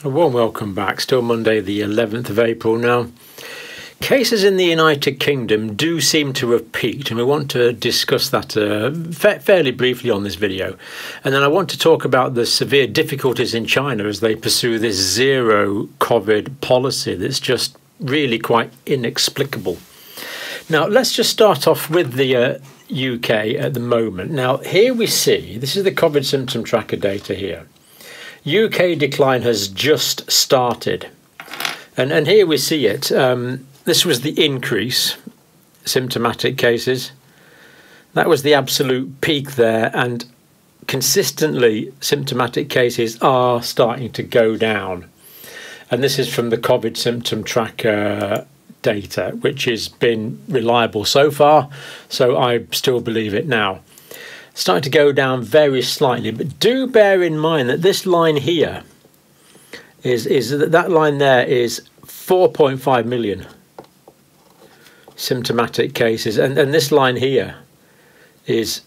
A warm welcome back. Still Monday the 11th of April now. Cases in the United Kingdom do seem to have peaked, and we want to discuss that fairly briefly on this video. And then I want to talk about the severe difficulties in China as they pursue this zero COVID policy that's just really quite inexplicable. Now, let's just start off with the UK at the moment. Now, here we see, this is the COVID symptom tracker data here. UK decline has just started. And here we see it. This was the increase, symptomatic cases. That was the absolute peak there, and consistently symptomatic cases are starting to go down. And this is from the COVID symptom tracker data, which has been reliable so far, so I still believe it now. Starting to go down very slightly, but do bear in mind that this line here is that line there is 4.5 million symptomatic cases, and this line here is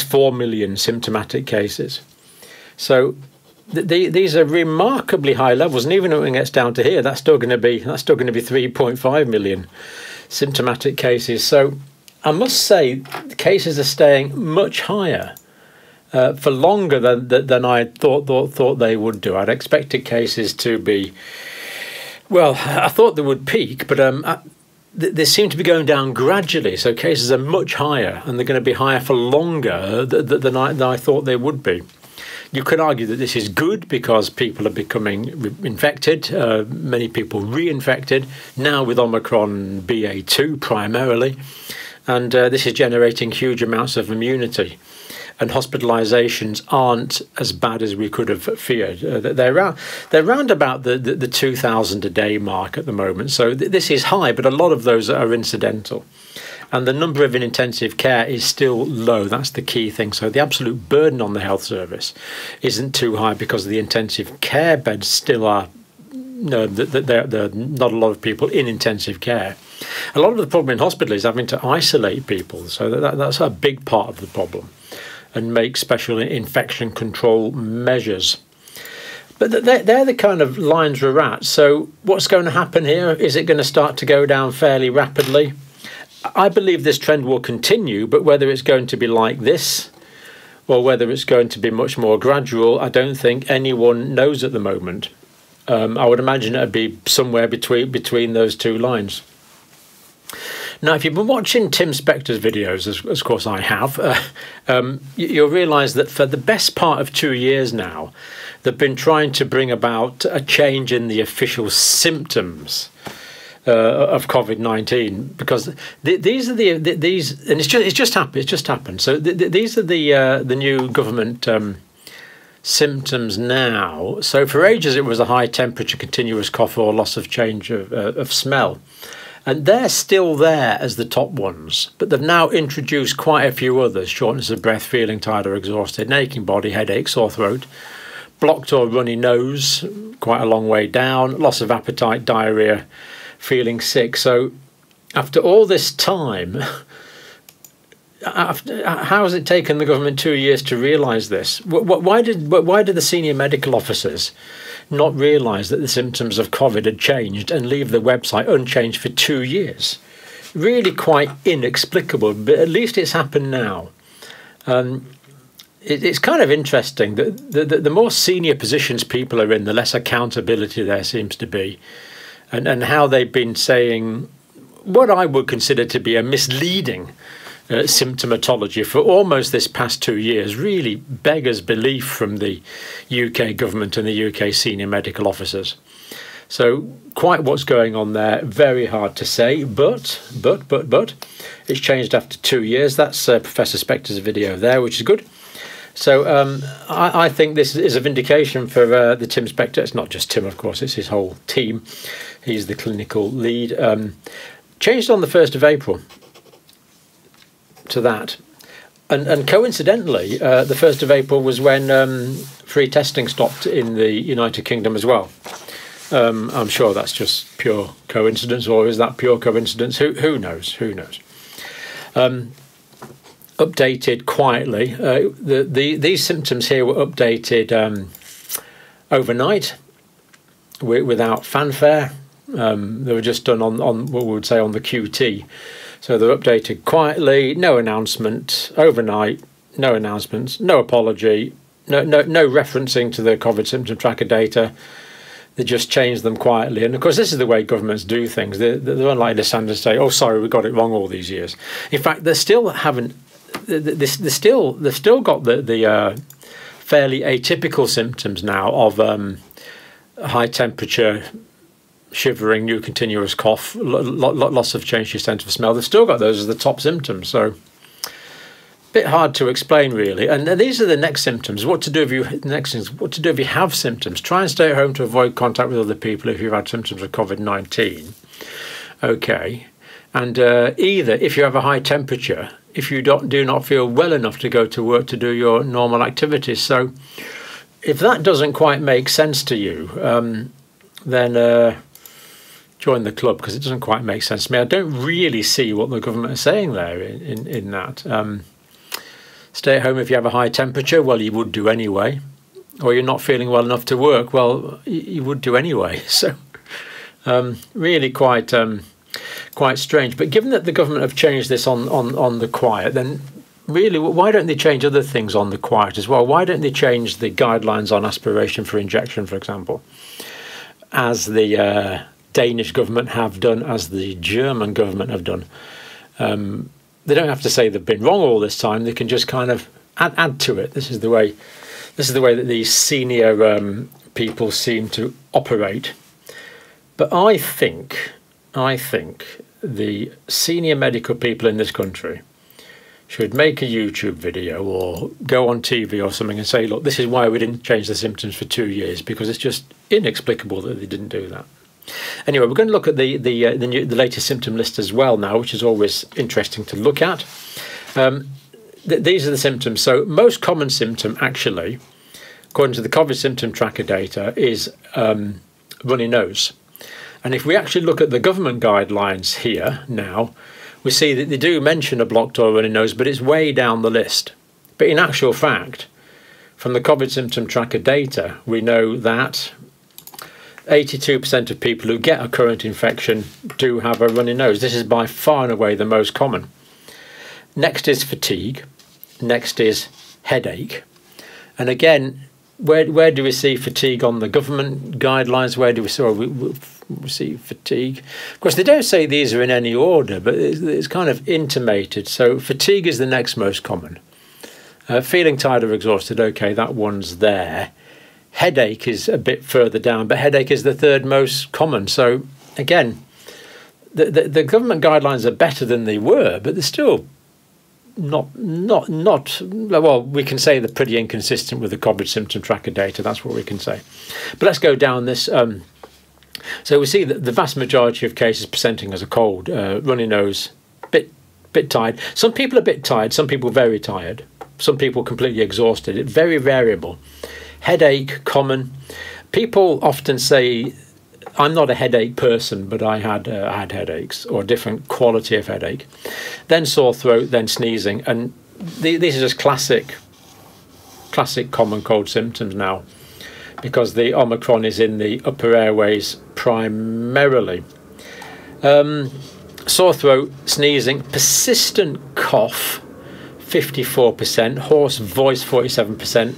4 million symptomatic cases. So these are remarkably high levels, and even when it gets down to here, that's still going to be 3.5 million symptomatic cases. So I must say, the cases are staying much higher for longer than I thought they would do. I'd expected cases to be, well, I thought they would peak, but they seem to be going down gradually. So cases are much higher, and they're going to be higher for longer than I thought they would be. You could argue that this is good because people are becoming infected, many people reinfected, now with Omicron BA2 primarily, and this is generating huge amounts of immunity. And hospitalisations aren't as bad as we could have feared. They're round about the 2,000 a day mark at the moment. So this is high, but a lot of those are incidental. And the number in intensive care is still low. That's the key thing. So the absolute burden on the health service isn't too high because the intensive care beds still are, no, there are not a lot of people in intensive care. A lot of the problem in hospital is having to isolate people. So that's a big part of the problem, and make special infection control measures. But they're the kind of lines we're at. So what's going to happen here? Is it going to start to go down fairly rapidly? I believe this trend will continue, but whether it's going to be like this or whether it's going to be much more gradual, I don't think anyone knows at the moment. I would imagine it would be somewhere between those two lines. Now, if you've been watching Tim Spector's videos, as of course I have, you'll realise that for the best part of 2 years now, they've been trying to bring about a change in the official symptoms of COVID-19, because these are these, and it's just happened. So these are the new government symptoms now. So for ages it was a high temperature, continuous cough, or loss of change of smell. And they're still there as the top ones, but they've now introduced quite a few others: shortness of breath, feeling tired or exhausted, aching body, headache, sore throat, blocked or runny nose, quite a long way down, loss of appetite, diarrhoea, feeling sick. So after all this time, how has it taken the government 2 years to realise this? Why did the senior medical officers not realise that the symptoms of COVID had changed and leave the website unchanged for 2 years? Really quite inexplicable, but at least it's happened now. It's kind of interesting that the more senior positions people are in, the less accountability there seems to be, and how they've been saying what I would consider to be a misleading symptomatology for almost this past 2 years really beggars belief from the UK government and the UK senior medical officers. So quite what's going on there, very hard to say, but it's changed after 2 years. That's Professor Spector's video there, which is good. So I think this is a vindication for the Tim Spector. It's not just Tim, of course, it's his whole team. He's the clinical lead. Changed on the 1st of April. To that, and coincidentally, the 1st of April was when free testing stopped in the United Kingdom as well. I'm sure that's just pure coincidence, or is that pure coincidence? Who knows? Who knows? Updated quietly. These symptoms here were updated overnight. without fanfare. They were just done on what we would say on the QT. So they're updated quietly, no announcement, overnight, no announcements, no apology, no referencing to the COVID symptom tracker data. They just change them quietly. And of course, this is the way governments do things. They're unlikely to stand and say, "Oh, sorry, we got it wrong all these years." In fact, they still haven't. They've still got the fairly atypical symptoms now of high temperature, shivering, new continuous cough, loss of change to sense of smell. They've still got those as the top symptoms. So bit hard to explain, really. And these are the next symptoms. What to do if you have symptoms? Try and stay at home to avoid contact with other people if you've had symptoms of COVID-19. Okay. And either if you have a high temperature, if you do not feel well enough to go to work to do your normal activities. So if that doesn't quite make sense to you, then join the club, because it doesn't quite make sense to me. I don't really see what the government is saying there in that. Stay at home if you have a high temperature. Well, you would do anyway. Or you're not feeling well enough to work. Well, you would do anyway. So really quite strange. But given that the government have changed this on the quiet, then really, why don't they change other things on the quiet as well? Why don't they change the guidelines on aspiration for injection, for example, as the Danish government have done, as the German government have done? They don't have to say they've been wrong all this time. They can just kind of add to it. This is the way that these senior people seem to operate. But I think the senior medical people in this country should make a YouTube video or go on TV or something and say, look, this is why we didn't change the symptoms for 2 years, because it's just inexplicable that they didn't do that. Anyway, we're going to look at the latest symptom list as well now, which is always interesting to look at. These are the symptoms. So most common symptom, actually, according to the COVID symptom tracker data, is runny nose. And if we actually look at the government guidelines here now, we see that they do mention a blocked or runny nose, but it's way down the list. But in actual fact, from the COVID symptom tracker data, we know that 82% of people who get a current infection do have a runny nose. This is by far and away the most common. Next is fatigue. Next is headache. And again, where do we see fatigue on the government guidelines? Where do we see fatigue? Of course, they don't say these are in any order, but it's kind of intimated. So fatigue is the next most common. Feeling tired or exhausted, okay, that one's there. Headache is a bit further down, but headache is the third most common. So again, the government guidelines are better than they were, but they're still not well, we can say they're pretty inconsistent with the COVID symptom tracker data. That's what we can say. But let's go down this. So we see that the vast majority of cases presenting as a cold, runny nose, bit tired. Some people are a bit tired, some people very tired, some people completely exhausted. It's very variable. Headache, common. People often say, I'm not a headache person, but I had headaches, or a different quality of headache. Then sore throat, then sneezing. And these are just classic common cold symptoms now, because the Omicron is in the upper airways primarily. Sore throat, sneezing, persistent cough, 54%, hoarse voice, 47%,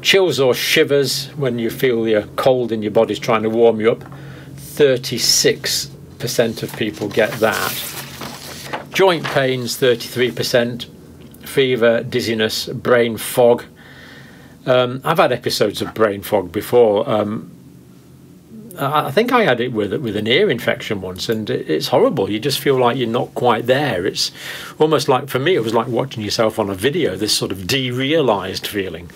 chills or shivers when you feel your cold in your body's trying to warm you up, 36% of people get that. Joint pains, 33%, fever, dizziness, brain fog. I've had episodes of brain fog before. I think I had it with an ear infection once, and it's horrible. You just feel like you're not quite there. It's almost like, for me, it was like watching yourself on a video, this sort of derealised feeling.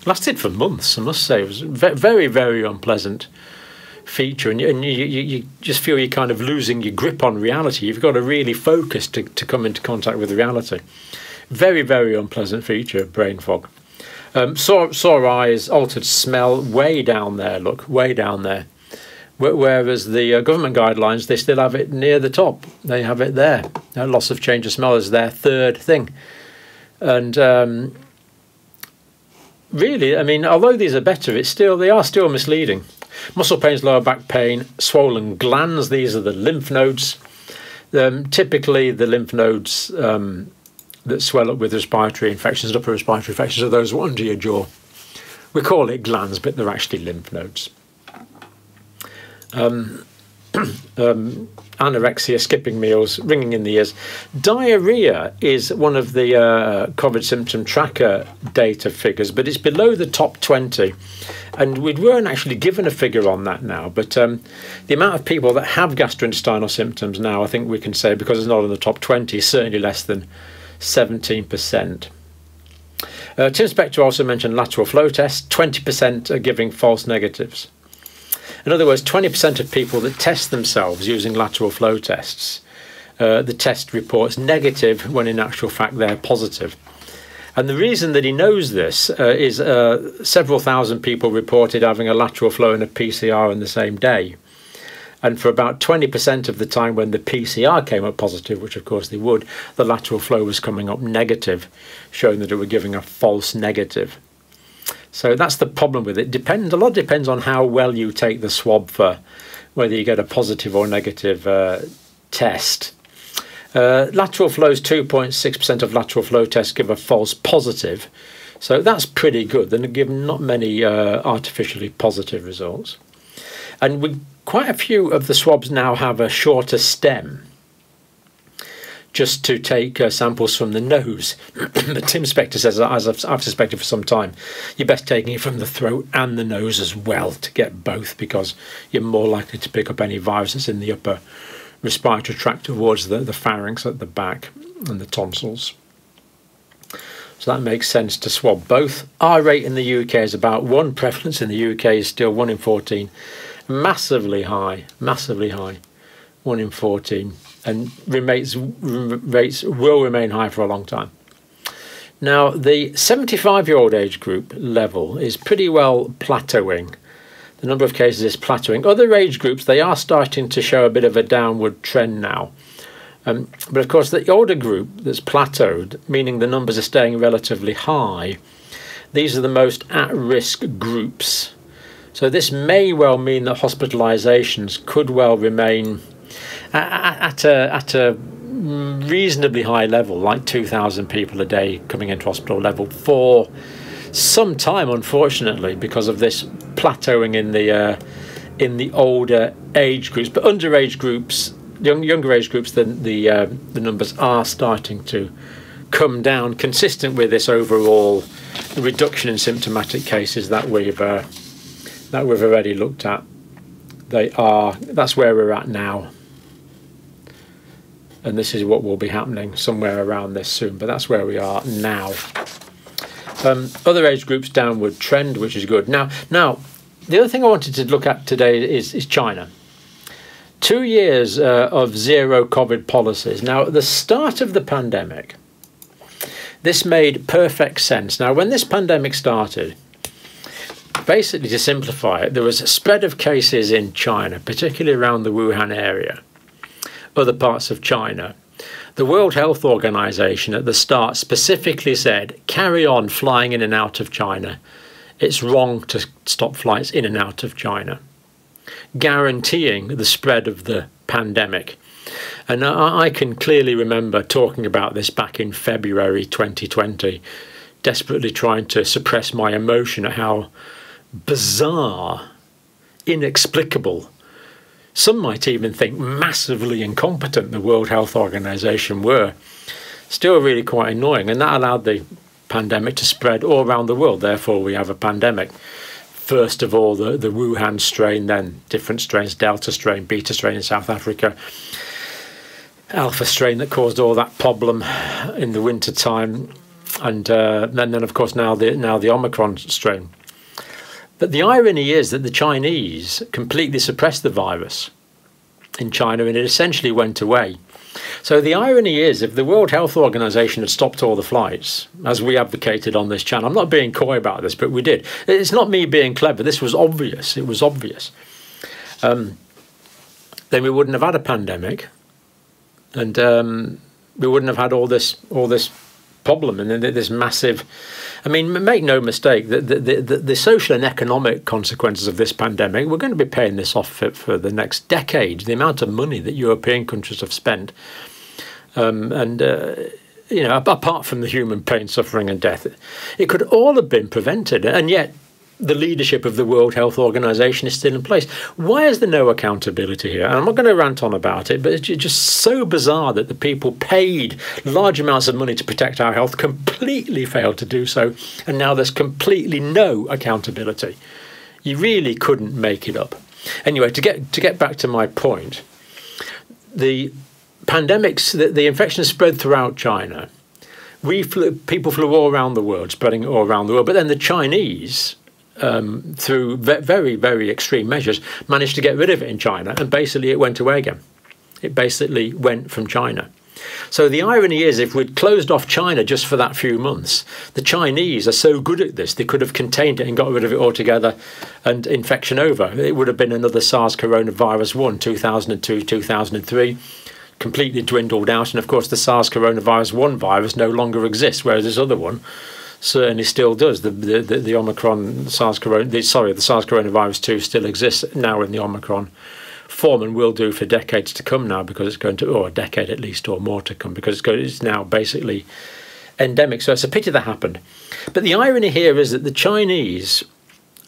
Lasted for months, I must say. It was very, very unpleasant feature, and you just feel you're kind of losing your grip on reality. You've got to really focus to come into contact with reality. Very, very unpleasant feature, brain fog. Sore eyes, altered smell, way down there, look, way down there. Whereas the government guidelines, they still have it near the top. They have it there. Loss of change of smell is their third thing. And really, I mean, although these are better, they are still misleading. Muscle pains, lower back pain, swollen glands. These are the lymph nodes. Typically, the lymph nodes that swell up with respiratory infections and upper respiratory infections are those under your jaw. We call it glands, but they're actually lymph nodes. Anorexia, skipping meals, ringing in the ears. Diarrhoea is one of the COVID symptom tracker data figures, but it's below the top 20. And we weren't actually given a figure on that now, but the amount of people that have gastrointestinal symptoms now, I think we can say, because it's not in the top 20, is certainly less than 17%. Tim Spector also mentioned lateral flow tests. 20% are giving false negatives. In other words, 20% of people that test themselves using lateral flow tests, the test reports negative when in actual fact they're positive. And the reason that he knows this is several thousand people reported having a lateral flow and a PCR on the same day. And for about 20% of the time when the PCR came up positive, which of course they would, the lateral flow was coming up negative, showing that it were giving a false negative. So that's the problem with it. A lot depends on how well you take the swab for whether you get a positive or negative test. Lateral flows, 2.6% of lateral flow tests give a false positive. So that's pretty good. They give not many artificially positive results. And quite a few of the swabs now have a shorter stem, just to take samples from the nose. But Tim Spector says, as I've suspected for some time, you're best taking it from the throat and the nose as well to get both, because you're more likely to pick up any viruses in the upper respiratory tract towards the pharynx at the back and the tonsils. So that makes sense to swab both. Our rate in the UK is about 1. Prevalence in the UK is still 1 in 14. Massively high, 1 in 14. And rates will remain high for a long time. Now, the 75-year-old age group level is pretty well plateauing. The number of cases is plateauing. Other age groups, they are starting to show a bit of a downward trend now. But of course, the older group that's plateaued, meaning the numbers are staying relatively high, these are the most at-risk groups. So this may well mean that hospitalizations could well remain at a reasonably high level, like 2,000 people a day coming into hospital level for some time, unfortunately, because of this plateauing in the older age groups. But underage groups, younger age groups, the numbers are starting to come down, consistent with this overall reduction in symptomatic cases that we've already looked at. That's where we're at now. And this is what will be happening somewhere around this soon, but that's where we are now. Other age groups, downward trend, which is good. Now, the other thing I wanted to look at today is China. 2 years of zero COVID policies. Now, at the start of the pandemic, this made perfect sense. Now, when this pandemic started, basically to simplify it, there was a spread of cases in China, particularly around the Wuhan area, other parts of China. The World Health Organization at the start specifically said, carry on flying in and out of China. It's wrong to stop flights in and out of China, guaranteeing the spread of the pandemic. And I can clearly remember talking about this back in February 2020, desperately trying to suppress my emotion at how bizarre, inexplicable, some might even think massively incompetent the World Health Organization were. Still really quite annoying, and that allowed the pandemic to spread all around the world. Therefore, we have a pandemic. First of all, the Wuhan strain, then different strains, Delta strain, Beta strain in South Africa, Alpha strain that caused all that problem in the winter time, and then of course now the Omicron strain. But the irony is that the Chinese completely suppressed the virus in China, and it essentially went away. So the irony is, if the World Health Organization had stopped all the flights, as we advocated on this channel, I'm not being coy about this, but we did. It's not me being clever. This was obvious. It was obvious. Then we wouldn't have had a pandemic, and we wouldn't have had all this problem, and then this massive. I mean, make no mistake, the social and economic consequences of this pandemic, we're going to be paying this off for the next decade. The amount of money that European countries have spent, you know, apart from the human pain, suffering, and death, it could all have been prevented, and yet the leadership of the World Health Organization is still in place. Why is there no accountability here? And I'm not going to rant on about it, but it's just so bizarre that the people paid large amounts of money to protect our health completely failed to do so, and now there's completely no accountability. You really couldn't make it up. Anyway, to get back to my point, the pandemics, the infection spread throughout China. People flew all around the world, spreading it all around the world, but then the Chinese, through very, very extreme measures, managed to get rid of it in China, and basically it went away again. It basically went from China. So the irony is, if we'd closed off China just for that few months, the Chinese are so good at this, they could have contained it and got rid of it altogether, and infection over. It would have been another SARS coronavirus 1, 2002, 2003, completely dwindled out. And of course, the SARS coronavirus 1 virus no longer exists, whereas this other one certainly still does. The Omicron the SARS coronavirus 2 still exists now in the Omicron form, and will do for decades to come now, because it's going to, or a decade at least, or more to come, because it's now basically endemic. So it's a pity that happened. But the irony here is that the Chinese,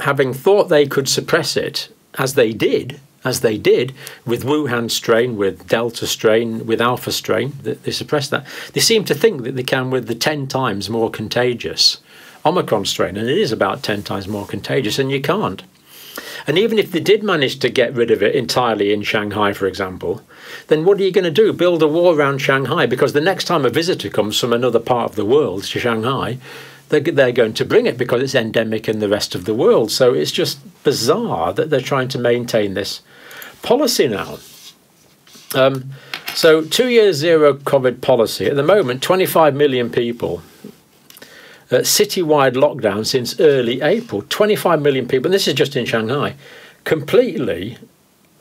having thought they could suppress it, as they did with Wuhan strain, with Delta strain, with Alpha strain, they suppressed that. They seem to think that they can with the 10 times more contagious Omicron strain, and it is about 10 times more contagious, and you can't. And even if they did manage to get rid of it entirely in Shanghai, for example, then what are you going to do? Build a wall around Shanghai? Because the next time a visitor comes from another part of the world to Shanghai, they're going to bring it, because it's endemic in the rest of the world. So it's just bizarre that they're trying to maintain this policy now. So 2 years zero COVID policy. At the moment, 25 million people. Citywide lockdown since early April. 25 million people, and this is just in Shanghai, completely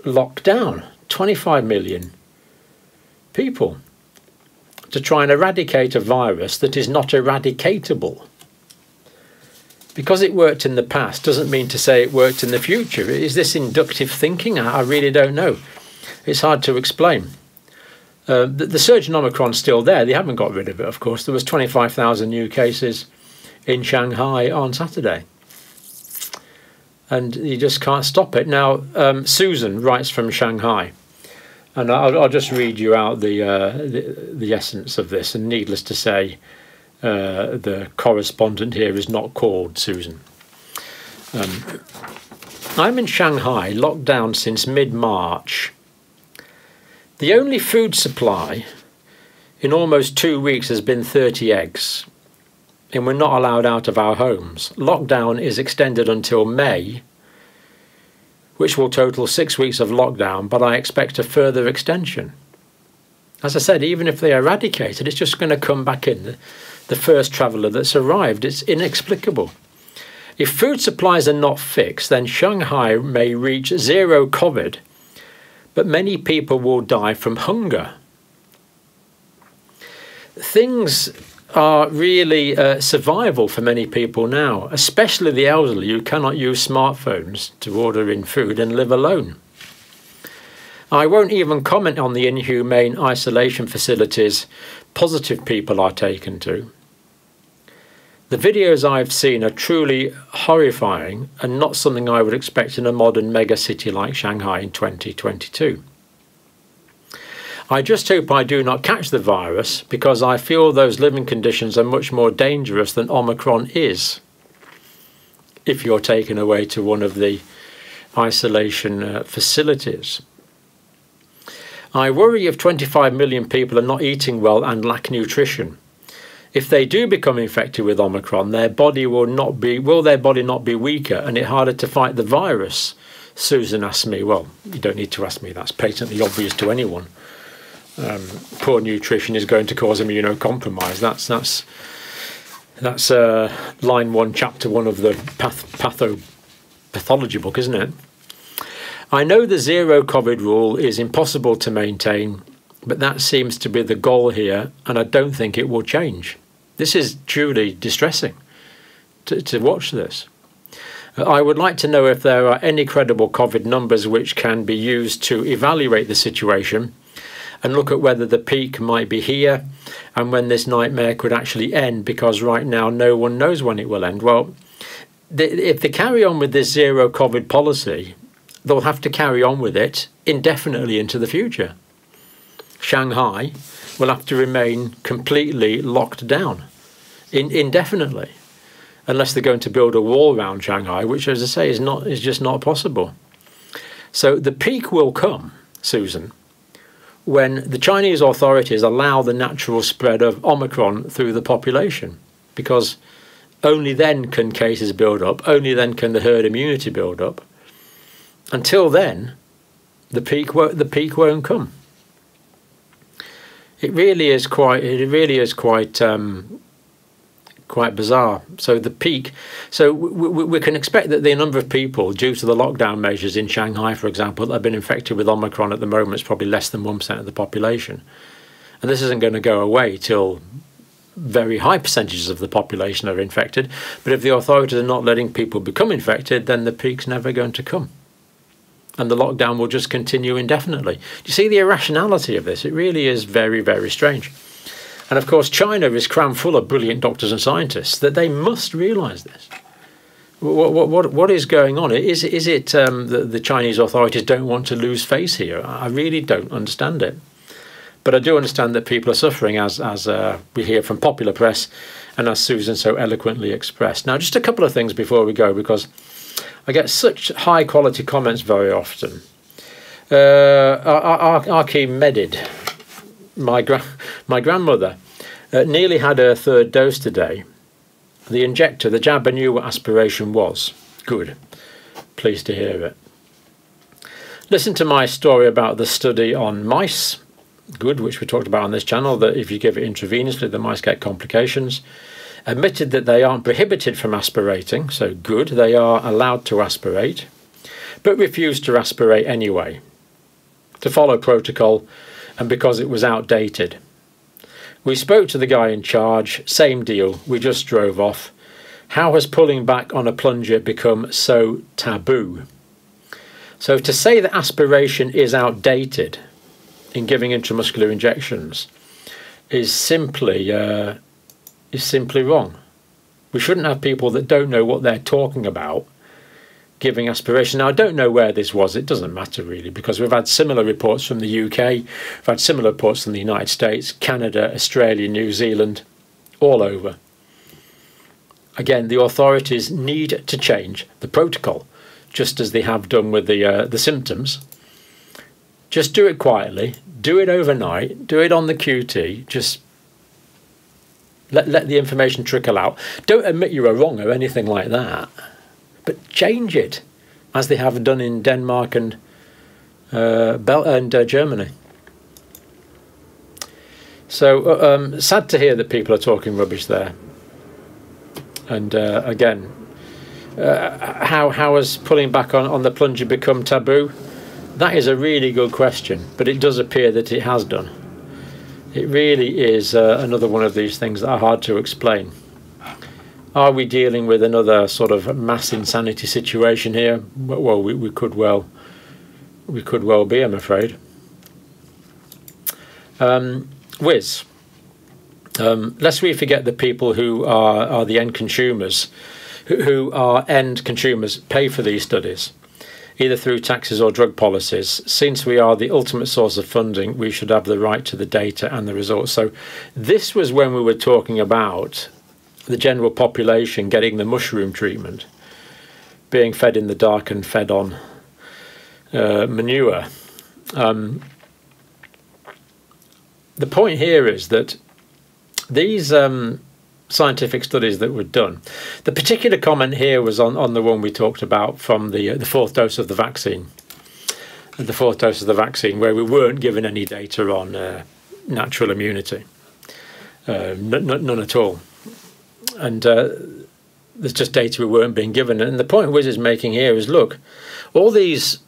locked down. 25 million people to try and eradicate a virus that is not eradicatable. Because it worked in the past doesn't mean to say it worked in the future. Is this inductive thinking? I really don't know. It's hard to explain. The surge in Omicron is still there. They haven't got rid of it, of course. There was 25,000 new cases in Shanghai on Saturday. And you just can't stop it. Now, Susan writes from Shanghai. And I'll just read you out the essence of this. And needless to say, the correspondent here is not called Susan. I'm in Shanghai, locked down since mid-March. The only food supply in almost 2 weeks has been 30 eggs, and we're not allowed out of our homes. Lockdown is extended until May, which will total 6 weeks of lockdown, but I expect a further extension. As I said, even if they eradicate it, it's just going to come back in. The first traveller that's arrived, it's inexplicable. If food supplies are not fixed, then Shanghai may reach zero COVID, but many people will die from hunger. Things are really survival for many people now, especially the elderly who cannot use smartphones to order in food and live alone. I won't even comment on the inhumane isolation facilities positive people are taken to. The videos I've seen are truly horrifying and not something I would expect in a modern megacity like Shanghai in 2022. I just hope I do not catch the virus, because I feel those living conditions are much more dangerous than Omicron is if you're taken away to one of the isolation facilities. I worry if 25 million people are not eating well and lack nutrition. If they do become infected with Omicron, their body will their body not be weaker and it harder to fight the virus? Susan asked me. Well, you don't need to ask me. That's patently obvious to anyone. Poor nutrition is going to cause immunocompromise. That's line 1, chapter 1 of the pathology book, isn't it? I know the zero COVID rule is impossible to maintain, but that seems to be the goal here, and I don't think it will change. This is truly distressing to watch this. I would like to know if there are any credible COVID numbers which can be used to evaluate the situation and look at whether the peak might be here and when this nightmare could actually end, because right now no one knows when it will end. Well, if they carry on with this zero COVID policy, they'll have to carry on with it indefinitely into the future. Shanghai will have to remain completely locked down indefinitely, unless they're going to build a wall around Shanghai, which, as I say, is just not possible. So the peak will come, Susan, when the Chinese authorities allow the natural spread of Omicron through the population, because only then can cases build up, only then can the herd immunity build up. Until then, the peak won't come. It really is quite bizarre. So the peak, so we can expect that the number of people, due to the lockdown measures in Shanghai, for example, that have been infected with Omicron at the moment is probably less than 1% of the population. And this isn't going to go away till very high percentages of the population are infected. But if the authorities are not letting people become infected, then the peak's never going to come. And the lockdown will just continue indefinitely. Do you see the irrationality of this? It really is very, very strange. And of course, China is crammed full of brilliant doctors and scientists that they must realise this. What is going on? Is it the Chinese authorities don't want to lose face here? I really don't understand it. But I do understand that people are suffering, as we hear from popular press and as Susan so eloquently expressed. Now, just a couple of things before we go, because I get such high quality comments very often. Archie Medid, my grandmother, nearly had her third dose today. The injector, the jab, I knew what aspiration was. Good. Pleased to hear it. Listen to my story about the study on mice. Good, which we talked about on this channel, that if you give it intravenously, the mice get complications. Admitted that they aren't prohibited from aspirating, so good, they are allowed to aspirate, but refused to aspirate anyway, to follow protocol, and because it was outdated. We spoke to the guy in charge, same deal, we just drove off. How has pulling back on a plunger become so taboo? So to say that aspiration is outdated in giving intramuscular injections is simply wrong. We shouldn't have people that don't know what they're talking about giving aspiration. Now, I don't know where this was. It doesn't matter really, because we've had similar reports from the UK, we've had similar reports from the United States, Canada, Australia, New Zealand, all over. Again, the authorities need to change the protocol, just as they have done with the symptoms. Just do it quietly, do it overnight, do it on the QT, just let the information trickle out. Don't admit you were wrong or anything like that, but change it, as they have done in Denmark and Germany. So sad to hear that people are talking rubbish there. And again, how has pulling back on the plunger become taboo? That is a really good question, but it does appear that it has done. It really is another one of these things that are hard to explain. Are we dealing with another sort of mass insanity situation here? Well, we could well be, I'm afraid. Wiz, lest we forget the people who are the end consumers, who are end consumers pay for these studies, either through taxes or drug policies. Since we are the ultimate source of funding, we should have the right to the data and the results. So this was when we were talking about the general population getting the mushroom treatment, being fed in the dark and fed on manure. The point here is that these scientific studies that were done, the particular comment here was on the one we talked about from the fourth dose of the vaccine. The fourth dose of the vaccine, where we weren't given any data on natural immunity. None at all. And there's just data we weren't being given. And the point Wiz is making here is, look, all these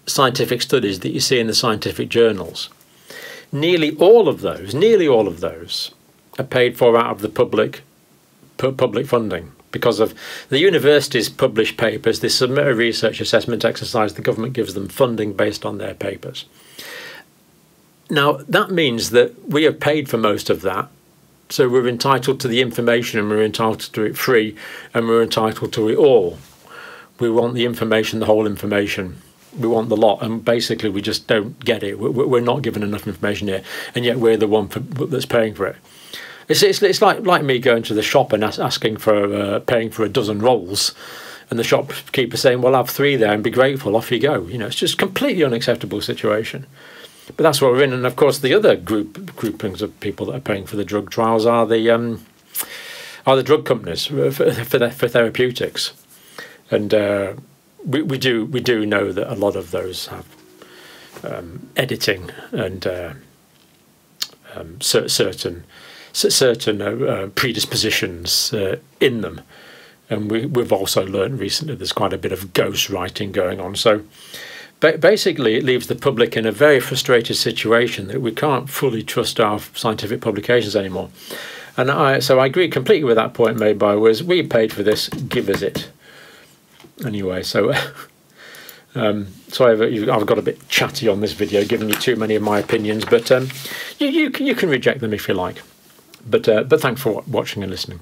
scientific studies that you see in the scientific journals, nearly all of those are paid for out of the public funding. Because of the universities publish papers, they submit a research assessment exercise, the government gives them funding based on their papers. Now, that means that we have paid for most of that, so we're entitled to the information, and we're entitled to it free, and we're entitled to it all. We want the information, the whole information. We want the lot, and basically we just don't get it. We're not given enough information here, and yet we're the one that's paying for it. It's like me going to the shop and asking for paying for a dozen rolls, and the shopkeeper saying, "Well, have 3 there and be grateful. Off you go." You know, it's just completely unacceptable situation. But that's what we're in, and of course the other groupings of people that are paying for the drug trials are the drug companies for therapeutics, and we do know that a lot of those have editing and certain predispositions in them, and we've also learned recently there's quite a bit of ghost writing going on. So basically it leaves the public in a very frustrated situation that we can't fully trust our scientific publications anymore. And so I agree completely with that point made by Wiz. We paid for this, give us it. Anyway, so sorry I've got a bit chatty on this video, giving you too many of my opinions, but you can reject them if you like. But thanks for watching and listening.